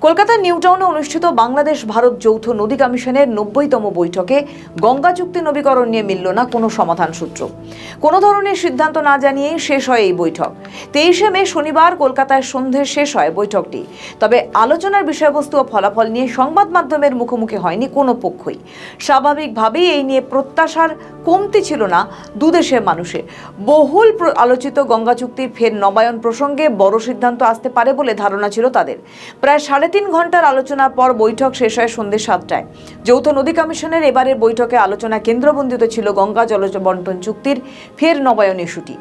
কলকাতার নিউ টাউনে অনুষ্ঠিত বাংলাদেশ ভারত যৌথ নদী কমিশনের ৯০তম বৈঠকে গঙ্গা চুক্তি নবীকরণ নিয়ে মিলল না কোনো সমাধান সূত্র। কোনো ধরনের সিদ্ধান্ত না জানিয়েই শেষ হয় এই বৈঠক। ২৩শে মে শনিবার কলকাতায় সন্ধ্যায় শেষ হয় বৈঠকটি। তবে আলোচনার বিষয়বস্তু ও ফলাফল নিয়ে সংবাদ মাধ্যমের মুখোমুখি হয়নি কোনো পক্ষই। স্বাভাবিকভাবেই এই নিয়ে প্রত্যাশার কমতি ছিল না দুদেশের মানুষের। বহুল আলোচিত গঙ্গা চুক্তির ফের নবায়ন প্রসঙ্গে বড় সিদ্ধান্ত আসতে পারে বলে ধারণা ছিল তাদের। প্রায় ৩.৫ ঘন্টার আলোচনার পর বৈঠক শেষ হয় সন্ধ্যে ৭টায়। যৌথ নদী কমিশনের এবারের বৈঠকে আলোচনা কেন্দ্রবিন্দুতে ছিল গঙ্গা জল বন্টন চুক্তির ফের নবায়ন ইস্যুটি।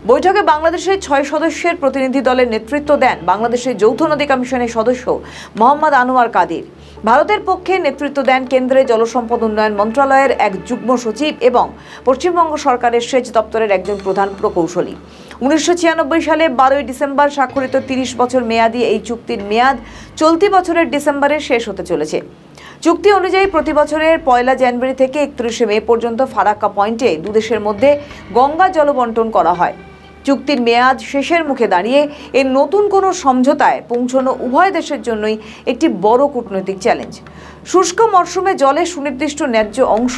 বৈঠকে বাংলাদেশের ৬ সদস্যের প্রতিনিধি দলের নেতৃত্ব দেন বাংলাদেশের যৌথ নদী কমিশনের সদস্য মোহাম্মদ আনোয়ার কাদের। ভারতের পক্ষে নেতৃত্ব দেন কেন্দ্রের জলসম্পদ উন্নয়ন মন্ত্রণালয়ের এক যুগ্ম সচিব এবং পশ্চিমবঙ্গ সরকারের সেচ দপ্তরের একজন প্রধান প্রকৌশলী। ১৯৯৬ সালে ১২ই ডিসেম্বর স্বাক্ষরিত ৩০ বছর মেয়াদী এই চুক্তির মেয়াদ চলতি বছরের ডিসেম্বরে শেষ হতে চলেছে। চুক্তি অনুযায়ী প্রতি বছরের ১ জানুয়ারি থেকে ৩১শে মে পর্যন্ত ফারাক্কা পয়েন্টে দুদেশের মধ্যে গঙ্গা জল বন্টন করা হয়। চুক্তির মেয়াদ শেষের মুখে দাঁড়িয়ে এর নতুন কোনো সমঝোতায় পৌঁছানো উভয় দেশের জন্যই একটি বড় কূটনৈতিক চ্যালেঞ্জ। শুষ্ক মরশুমে জলের সুনির্দিষ্ট ন্যায্য অংশ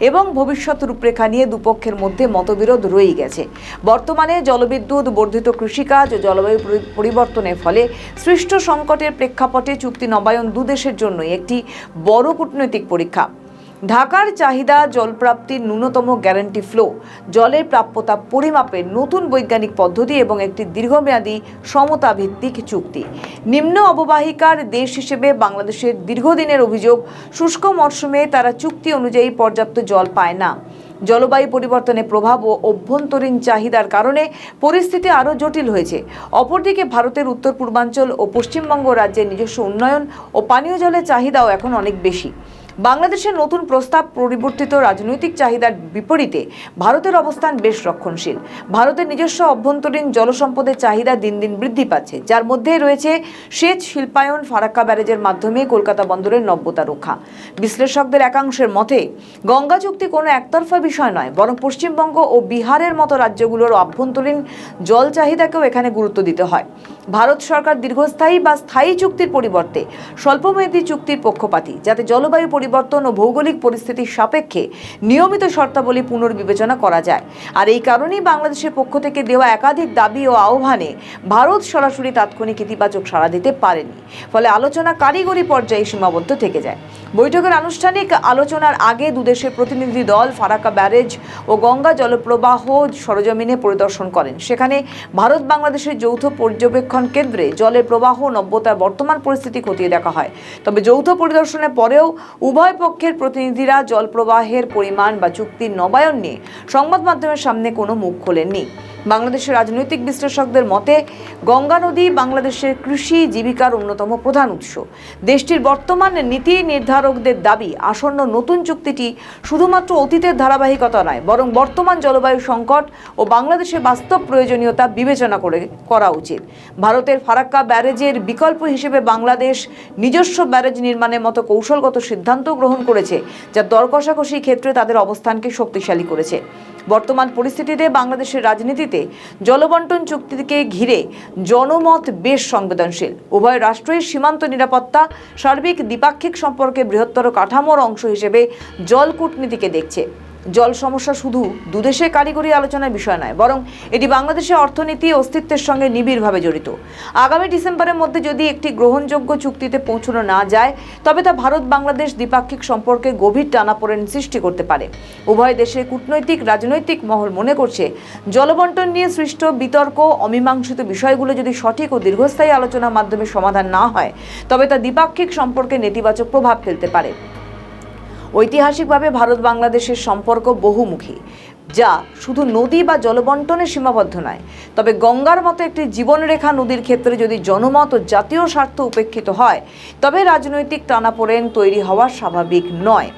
এবং ভবিষ্যৎ রূপরেখা নিয়ে দুপক্ষের মধ্যে মতবিরোধ রয়েই গেছে। বর্তমানে জলবিদ্যুৎ, বর্ধিত কৃষিকাজ ও জলবায়ু পরিবর্তনের ফলে সৃষ্ট সংকটের প্রেক্ষাপটে চুক্তি নবায়ন দুদেশের জন্যই একটি বড় কূটনৈতিক পরীক্ষা। ঢাকার চাহিদা, জলপ্রাপ্তির ন্যূনতম গ্যারান্টি ফ্লো, জলের প্রাপ্যতা পরিমাপের নতুন বৈজ্ঞানিক পদ্ধতি এবং একটি দীর্ঘমেয়াদী সমতা ভিত্তিক চুক্তি। নিম্ন অববাহিকার দেশ হিসেবে বাংলাদেশের দীর্ঘদিনের অভিযোগ, শুষ্ক মরশুমে তারা চুক্তি অনুযায়ী পর্যাপ্ত জল পায় না। জলবায়ু পরিবর্তনের প্রভাব ও অভ্যন্তরীণ চাহিদার কারণে পরিস্থিতি আরও জটিল হয়েছে। অপরদিকে ভারতের উত্তর পূর্বাঞ্চল ও পশ্চিমবঙ্গ রাজ্যের নিজস্ব উন্নয়ন ও পানীয় জলের চাহিদাও এখন অনেক বেশি। বাংলাদেশের নতুন প্রস্তাব পরিবর্তিত রাজনৈতিক চাহিদার বিপরীতে ভারতের অবস্থান বেশ রক্ষণশীল। ভারতের নিজস্ব অভ্যন্তরীণ জলসম্পদের চাহিদা দিন দিন বৃদ্ধি পাচ্ছে, যার মধ্যে রয়েছে সেচ, শিল্পায়ন, ফারাক্কা ব্যারেজের মাধ্যমে কলকাতা বন্দরের নব্যতা রক্ষা। বিশ্লেষকদের একাংশের মতে গঙ্গা চুক্তি কোনো একতরফা বিষয় নয়, বরং পশ্চিমবঙ্গ ও বিহারের মতো রাজ্যগুলোর অভ্যন্তরীণ জল চাহিদাকেও এখানে গুরুত্ব দিতে হয়। ভারত সরকার দীর্ঘস্থায়ী বা স্থায়ী চুক্তির পরিবর্তে স্বল্পমেয়াদী চুক্তির পক্ষপাতী, যাতে জলবায়ু পরিবর্তন ও ভৌগোলিক পরিস্থিতির সাপেক্ষে নিয়মিত শর্তাবলী পুনর্বিবেচনা করা যায়। আর এই কারণেই বাংলাদেশের পক্ষ থেকে দেওয়া একাধিক দাবি ও আহ্বানে ভারত সরাসরি তাৎক্ষণিক ইতিবাচক সাড়া দিতে পারেনি। ফলে আলোচনা কারিগরি পর্যায়ে সীমাবদ্ধ থেকে যায়। বৈঠকের আনুষ্ঠানিক আলোচনার আগে দুদেশের প্রতিনিধি দল ফারাক্কা ব্যারেজ ও গঙ্গা জলপ্রবাহ সরজমিনে পরিদর্শন করেন। সেখানে ভারত বাংলাদেশের যৌথ পর্যবেক্ষণ কেন্দ্রে জলের প্রবাহ নব্যতার বর্তমান পরিস্থিতি খতিয়ে দেখা হয়। তবে যৌথ পরিদর্শনের পরেও উভয় পক্ষের প্রতিনিধিরা জল প্রবাহের পরিমাণ বা চুক্তির নবায়ন নিয়ে সংবাদ মাধ্যমের সামনে কোনো মুখ খোলেননি। বাংলাদেশের রাজনৈতিক বিশ্লেষকদের মতে গঙ্গা নদী বাংলাদেশের কৃষি জীবিকার অন্যতম প্রধান উৎস। দেশটির বর্তমান নীতি নির্ধারকদের দাবি, আসন্ন নতুন চুক্তিটি শুধুমাত্র অতীতের ধারাবাহিকতা নয়, বরং বর্তমান জলবায়ু সংকট ও বাংলাদেশের বাস্তব প্রয়োজনীয়তা বিবেচনা করা উচিত। ভারতের ফারাক্কা ব্যারেজের বিকল্প হিসেবে বাংলাদেশ নিজস্ব ব্যারেজ নির্মাণের মতো কৌশলগত সিদ্ধান্ত গ্রহণ করেছে, যা দর কষাকষির ক্ষেত্রে তাদের অবস্থানকে শক্তিশালী করেছে। বর্তমান পরিস্থিতিতে বাংলাদেশের রাজনীতিতে জলবন্টন চুক্তিকে ঘিরে জনমত বেশ সংবেদনশীল। উভয় রাষ্ট্রই সীমান্ত নিরাপত্তা, সার্বিক দ্বিপাক্ষিক সম্পর্কে বৃহত্তর কাঠামোর অংশ হিসেবে জল কূটনীতিকে দেখছে। জল সমস্যা শুধু দুদেশের কারিগরি আলোচনার বিষয় নয়, বরং এটি বাংলাদেশের অর্থনীতি ও অস্তিত্বের সঙ্গে নিবিড়ভাবে জড়িত। আগামী ডিসেম্বরের মধ্যে যদি একটি গ্রহণযোগ্য চুক্তিতে পৌঁছানো না যায়, তবে তা ভারত বাংলাদেশ দ্বিপাক্ষিক সম্পর্কে গভীর টানাপোড়েন সৃষ্টি করতে পারে। উভয় দেশের কূটনৈতিক রাজনৈতিক মহল মনে করছে, জলবন্টন নিয়ে সৃষ্ট বিতর্ক, অমীমাংসিত বিষয়গুলো যদি সঠিক ও দীর্ঘস্থায়ী আলোচনার মাধ্যমে সমাধান না হয়, তবে তা দ্বিপাক্ষিক সম্পর্কে নেতিবাচক প্রভাব ফেলতে পারে। ঐতিহাসিকভাবে ভারত বাংলাদেশের সম্পর্ক বহুমুখী, যা শুধু নদী বা জলবন্টনে সীমাবদ্ধ নয়। তবে গঙ্গার মতো একটি জীবনরেখা নদীর ক্ষেত্রে যদি জনমত ও জাতীয় স্বার্থ উপেক্ষিত হয়, তবে রাজনৈতিক টানাপোড়েন তৈরি হওয়া স্বাভাবিক নয়।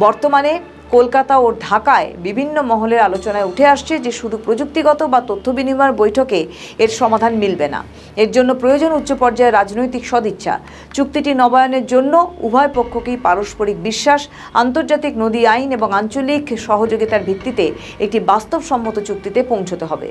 বর্তমানে কলকাতা ও ঢাকায় বিভিন্ন মহলের আলোচনায় উঠে আসছে যে শুধু প্রযুক্তিগত বা তথ্য বিনিময়ের বৈঠকে এর সমাধান মিলবে না। এর জন্য প্রয়োজন উচ্চ পর্যায়ে রাজনৈতিক সদিচ্ছা। চুক্তিটি নবায়নের জন্য উভয় পক্ষকেই পারস্পরিক বিশ্বাস, আন্তর্জাতিক নদী আইন এবং আঞ্চলিক সহযোগিতার ভিত্তিতে একটি বাস্তবসম্মত চুক্তিতে পৌঁছতে হবে।